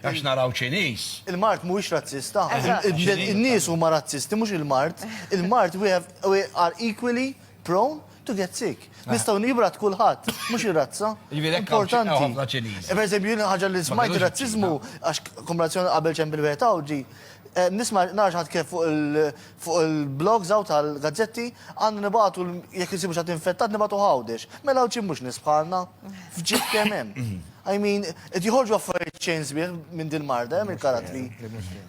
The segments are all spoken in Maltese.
għax naraw ċinis. Il-Mart mhuwiex razzista. In-nies huma razzisti, mhux il-Mart. Il-Mart we are equally prone to get sick. Nistgħu nibrat kulħadd, mhux ir-razza. Importanti. Per eżempju, ħaġa li smajt ir-razziżmu għax kombinazzjoni qabel ċempil weta ġi. Nisma' narġ kif fuq il-blogs aw tal-gazzetti għandna nibatu jekk isibu xi infettat nibatu ħawdex. Mela ċi mhux nisbħalna f'ġib kemm hemm. I mean, qed joħorġu affarijiet ċejn sbieħ minn din marda hemm il-karatri.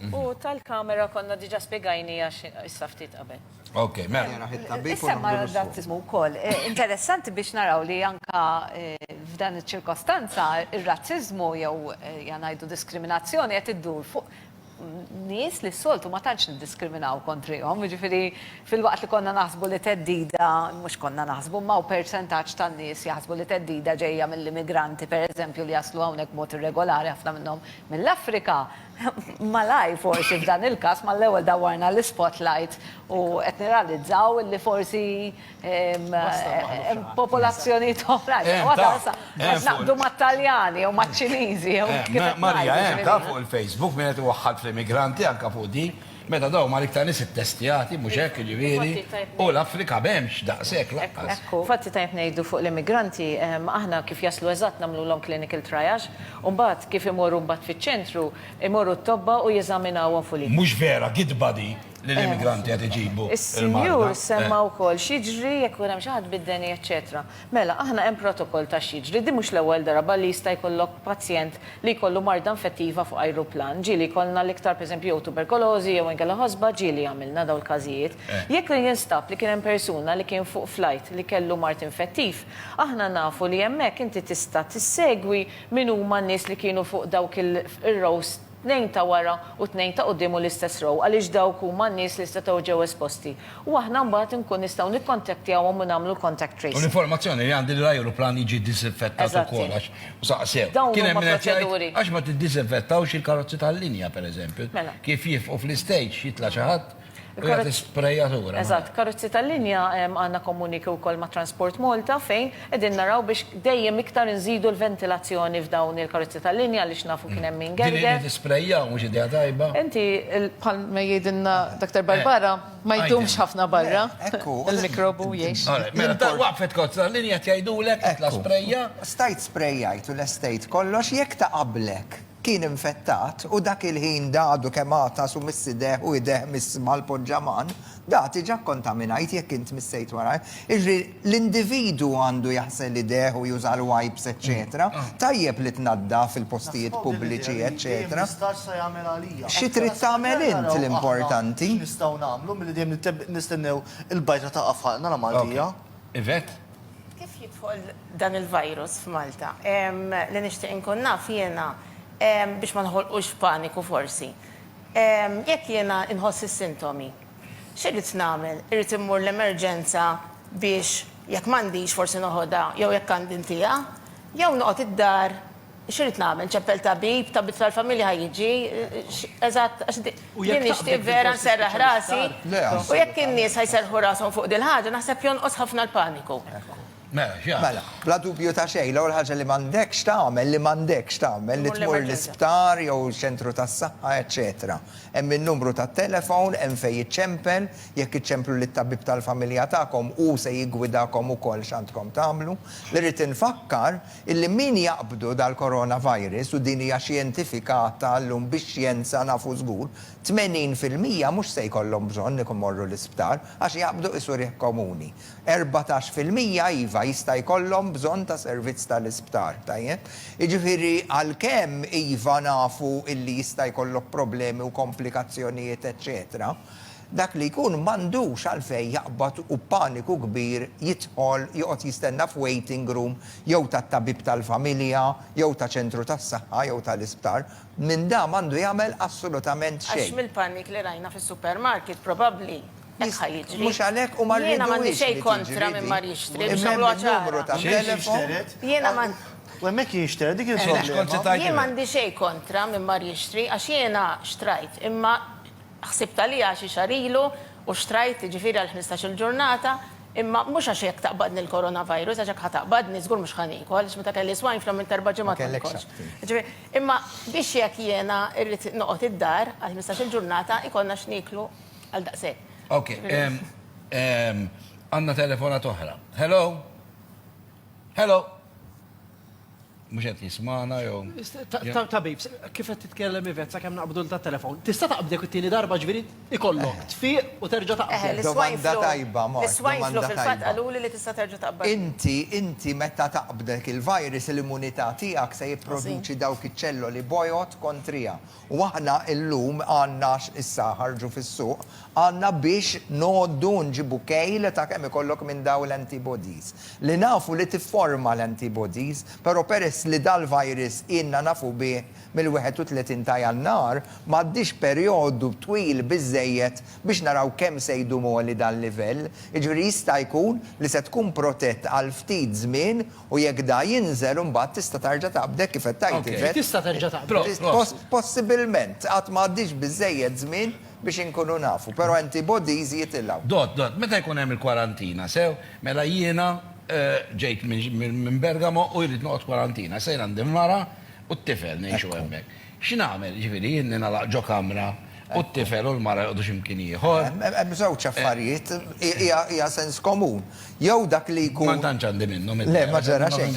U tal-kamera konna diġà spjegajni għax issa ftit qabel. Ok, mela. Issa ma razzizmu wkoll. Interessanti biex naraw li anka f'dan iċ-ċirkostanza ir-razzizmu jew ngħidu diskriminazzjoni qed iddur fuq nies li s-soltu ma tantx niddiskriminaw kontrihom, jiġifieri fil-waqt li konna naħsbu li teddida, mhux konna naħsbu, ma' percentaġġ tan-nies jaħsbu li teddida ġejja mill-immigranti, pereżempju li jaslu hawnhekk mod irregolari ħafna minnhom mill-Afrika. Malaj forsi f'dan il-każ mal-ewwel dawarna l-spotlight u qed nirrealizzaw li forsi popolazzjoni toħra. Naqdu mat-Taljani u maċ-Ċiniżi. Marja, anka fuq il-Facebook minn qed iwaħħal fl-immigranti anka fuq di. Meta daw ma l-iktar nies ittestjati mhux hekk jiġifieri u l-Afrika m'hemmx daqshekk laqqas. Fatti tajb ngħidu fuq l-immigranti, aħna kif jaslu eżatt nagħmluhom clinical triage, u mbagħad kif imorru mbagħad fiċ-ċentru imorru t-tobba u jeżaminawhom fuq Mhux vera, gidba di li l-immigranti qed iġibu. Is-sinjur semma wkoll x'jiġri jekk hemm xi ħadd bid-deni, eċetera. Mela, aħna hemm protokoll ta' x'jiġri, di mhux l-ewwel darba li jista' jkollok pazjent li jkollu marda infettiva fuq ajruplan. Ġieli jkollna l-iktar pereżempju jew tuberkulożi jew inkella ħosba ġieli għamilna dawn il-każijiet. Jekk li jinstab li kien hemm persuna li kien fuq flight li kellu mart infettiv, aħna nafu li hemmhekk inti tista' tissegwi min huma n-nies li kienu fuq dawk il-rows 2 ta' wara u 2 ta' qudiem l-istess row għaliex dawk huma n-nies li setgħu ġew esposti. U aħna mbagħad inkun nistgħu nikkontattjawhom u nagħmlu contact tracing. U l-informazzjoni li għandi l-ajruplan jiġi disinfettat ukoll għax saqsew. Kien hemm proċeduri. Għax ma tiddisinfettawx il-karozzi tal-linja pereżempju. Kif jifqu fl-istage jitla' xi ħadd u jagħti sprejjatura. Eżatt, karozzi tal-linja għandna komuniku wkoll ma' Transport Malta fejn qegħdin naraw biex dejjem iktar inżidu l-ventilazzjoni f'dawn il-karozzi tal-linja għaliex nafu kien hemm min gerger. Din tisprejjaw mhux idea tajba. Inti bħal ma jgħidilna Dr. Barbara ma jdumx ħafna barra. Il-mikrobu jgħix. Mela waqfet karozzi tal-linja jgħidulek titla' sprejja. Stajt sprejjajt u l-estate kollox jekk ta' qablek kien infettat u dak il-ħin dadu kemata su missideħ u ideħ mal-poġġaman, da tiġa kontaminajt jekk int missejt waraj. L-individu għandu jaħsel ideħ u juża l-wipes, etc. Tajjeb li tnadda fil-postijiet pubbliċi, etc. Xi trid tagħmel int l-importanti? Nistgħu nagħmlu milli dejjem nistennew il-bajtra ta' qafħalna la Maltija. Ivet? Kif jidħol dan il-virus f'Malta? Li nixtieq inkun naf jiena biex ma nħolqux f'paniku forsi. Jekk jiena inħoss is-sintomi, x'irrid nagħmel? Irrid immur l-emerġenza biex jekk m'għandix forsi noħodha jew jekk għandi ntija, jew noqgħod id-dar, x'irrid nagħmel? ċeppell tabib, tabib tal-familja ħajjiġi, eżatt għax jien nixtieq vera nserraħ rasi, u jekk in-nies ħajserħu rashom fuq dil ħaġa naħseb jonqos ħafna l-paniku. Mela, bla dubju ta' xejn, l-ewwel ħaġa li m'għandekx tagħmel li tmur l-isptar jew ċentru tas-saħħa, eċetera. Hemm in-numru tat-telefon, hemm fejn jiċċempel, jekk iċċemplu lit-tabib tal-familja tagħkom u se jiggwidakom ukoll x'għandkom tagħmlu. Li rrid infakkar illi min jaqbdu dal-coronavirus u din hija xjentifikata llum bix-xjenza nafu żgur, 80% mhux se jkollhom bżonn ikomorru l-isptar għax jaqbdu isurieħ komuni. 14% iva jista' jkollhom bżonn ta' servizz tal-isptar, tajjeb. Jiġifieri għalkemm iva nafu illi jista' jkollok problemi u komplikazzjonijiet, eċetera, dak li jkun m'għandux għalfejn jaqbad u paniku kbir jidħol joqgħod jistenna f'waiting room jew tat-tabib tal-familja, jew ta' ċentru tas-saħħa, jew tal-isptar. Minn da m'għandu jagħmel assolutament xejn. Għax mill-panik li rajna fis-supermarket probabbli Mux għalek u marridu. Jiena m'għandi xejn kontra minn mar jixtri. Jiena U hemmhekk jinxteri dik il-problema. Jien m'għandi xejn kontra minn mar jixtri għax jiena xtrajt, imma ħsibt għalija xi xar ilu u xtrajt ġifieri għal 15-il ġurnata, Imma mhux għax jekk taqbadni l-coronavirus, għax jekk ħataqbadni żgur mhux ħanikol, għaliex meta kelli swine flu minn terba' ġimgħat ma kellekx nikolx. Imma biex jekk jiena irrid noqgħod id-dar għal 15 il-ġurnata ikollna x'niklu għal daqshekk. Ok, għanna telefonat oħra. Hello? Hello? Mux għet jismana, jow. Tabib, kif għet titkellem Ivet, sa' kem naqbdu l-telefon. Tista taqbdek it-tini darba ġviri ikollok, tfiq u terġa taqbdek. Domanda tajba, Mark, L-swine flu domanda fil-fatt tajba. għaluli li tista' terġa' taqbad. Inti meta taqbdek il-virus l-immunità tiegħek se jipproduċi dawk iċ-ċelloli bojot kontrija. U aħna illum għandna issa ħarġu fis-suq għandna biex noddu nġibu kejl ta' kemm ikollok minn daw l-antibodies. Li nafu li tifforma l-antibodies, però peress li dal-virus inna nafu bih mill-31 ta' Jannar m'għaddix perjodu twil biżejjed biex naraw kemm se jdumu li dal-livell. Jiġri jista' jkun li se tkun protett għal ftit żmien u jekk da jinżel imbagħad tista' tarġa' taqbdek kif qed tajt. Tista terġa taqbdek. Possibilment, qatt m'għaddix biżejjed żmien biex inkunu nafu, però antibodies jitilgħu. Dot, meta jkun hemm il-kwarantina, sew, mela jiena ġejt minn Bergamo u jrid noqgħod kwarantina, sejn għandi mara u t-tifel ngħixu hemmhekk. X'nagħmel, ġifieri jien nagħlaq ġo kamra u t-tifel u l-mara jqogħdu x'imkien ieħor. Hemm żewġ affarijiet hija sens komun. Jew dak li jkun. Ma tantx għandi minnhom. Le, ma ġara xejn.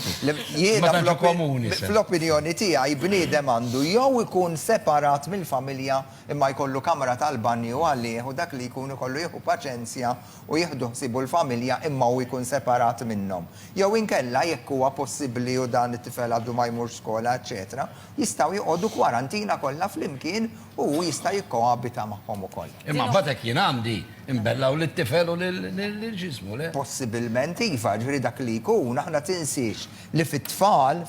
Jiena Ma tantx komuni. fl-opinjoni tiegħi bniedem għandu jew ikun separat mill-familja imma jkollu kamra tal-banju għalih u dak li jkun ikollu jieħu paċenzja u jieħdu ħsibu l-familja imma u jkun separat minnhom. Jew inkella jekk huwa possibbli u dan it-tifel għaddu ma jmurx skola, eċetera, jistgħu joqogħdu kwarantina kollha flimkien u jista' jikkoabita magħhom ukoll. Imma batek jien għandi imbellaw lit-tifel u lill-ġismu, le? Possibilment iva, ġifieri dak li jkun aħna tinsiex li fit-tfal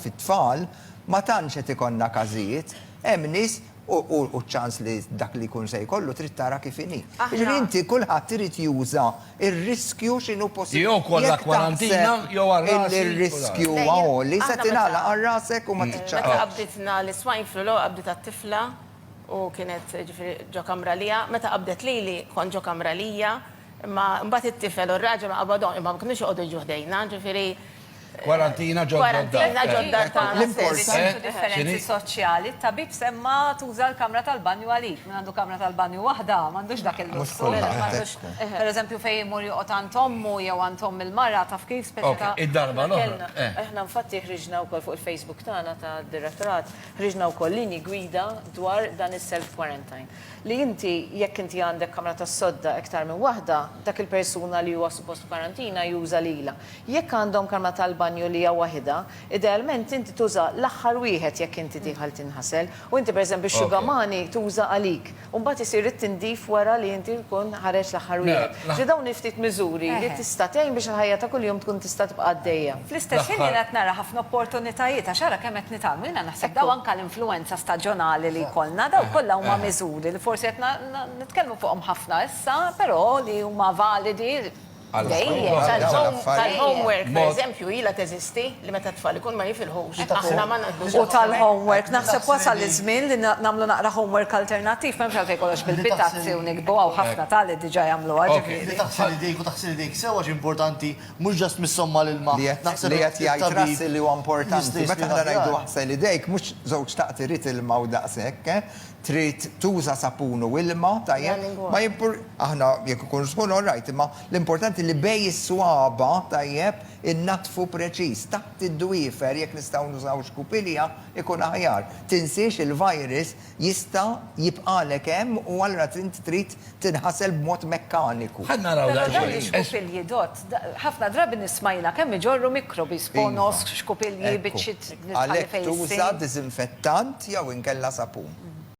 ma tantx qed ikonna każijiet, hemm nies u ċans li dak li jkun se jkollu trid tara kif inhi. Ġifieri inti kulħadd irid juża ir-riskju x'inhu possibbli. Jew kollha kwarantina jew għar-rasi. Ir-riskju li se tingħalaq għar-rasek u ma Meta qabditna l-swine flu qabdet għat-tifla u kienet ġifieri ġo kamra lija, meta qabdet lili kont ġo kamra lija, imma mbagħad it-tifel u r-raġel ma qabadhom imma ma kinux joqogħdu ġuħdejna, ġifieri Kwarantina kwarantina ġodda tagħna stess. differenzi soċjali, tabib semma tuża l-kamra tal-banju għalik, minn għandu kamra tal-banju waħda, m'għandux dak il-lussu. Per eżempju fejn jmur joqgħod għand ommu jew għand omm il-mara taf kif speċi id-darba l-oħra. Aħna infatti ħriġna wkoll fuq il-Facebook tagħna ta' direttorat, ħriġna wkoll linji gwida dwar dan is-self quarantine. Li inti jekk inti għandek kamra tas-sodda iktar minn waħda, dak il-persuna li huwa suppost kwarantina juża lila. Jekk għandhom kamra tal-banju li hija waħda, idealment inti tuża l-aħħar wieħed jekk inti tieħal tinħasel, u inti pereżempju x-xugamani tuża għalik. U mbagħad isir it-tindif wara li inti tkun ħareġ l-aħħar wieħed. Ġi dawn ftit miżuri li tista' tgħin biex il-ħajja ta' kuljum tkun tista' tibqa' għaddejja. Fl-istess ħin qed nara ħafna opportunitajiet għax ara kemm qed nitalmu jiena naħseb daw anke l-influenza staġjonali li jkollna daw kollha huma miżuri li forsi qed nitkellmu fuqhom ħafna issa, però li huma validi Tal-homework, per eżempju, ila teżisti li meta tfal ikun ma jifilħux. Aħna ma naqdux. U tal-homework, naħseb wasal iż-żmien li nagħmlu naqra homework alternattiv, m'hemmx għalfejn kollox bil-bitazzi u nikbu hawn ħafna tali diġà jagħmluha. Li taħsel idejk u taħsel idejk sewa importanti mhux ġast mis-somma l-ilma. li qed jgħid rassi li huwa importanti. Meta aħna ngħidu ħsel idejk mhux żewġ taqt irid ilma u daqshekk, trid tuża sapun u ilma tajjeb. Ma jimpur aħna jekk ikun żgur orajt, imma l-importanti li bej is-swaba tajjeb innatfu preċiż. Taħt id-dwiefer jekk nistgħu nużaw xkupilja ikun aħjar. Tinsiex il-virus jista' jibqalek hemm u allura trid tinħasel b'mod mekkaniku. Ħad naraw Dan xkupilji dot, ħafna drabi nismajna kemm iġorru mikrobi sponos xkupilji biċċit Għalhekk tuża diżinfettant jew inkella sapun.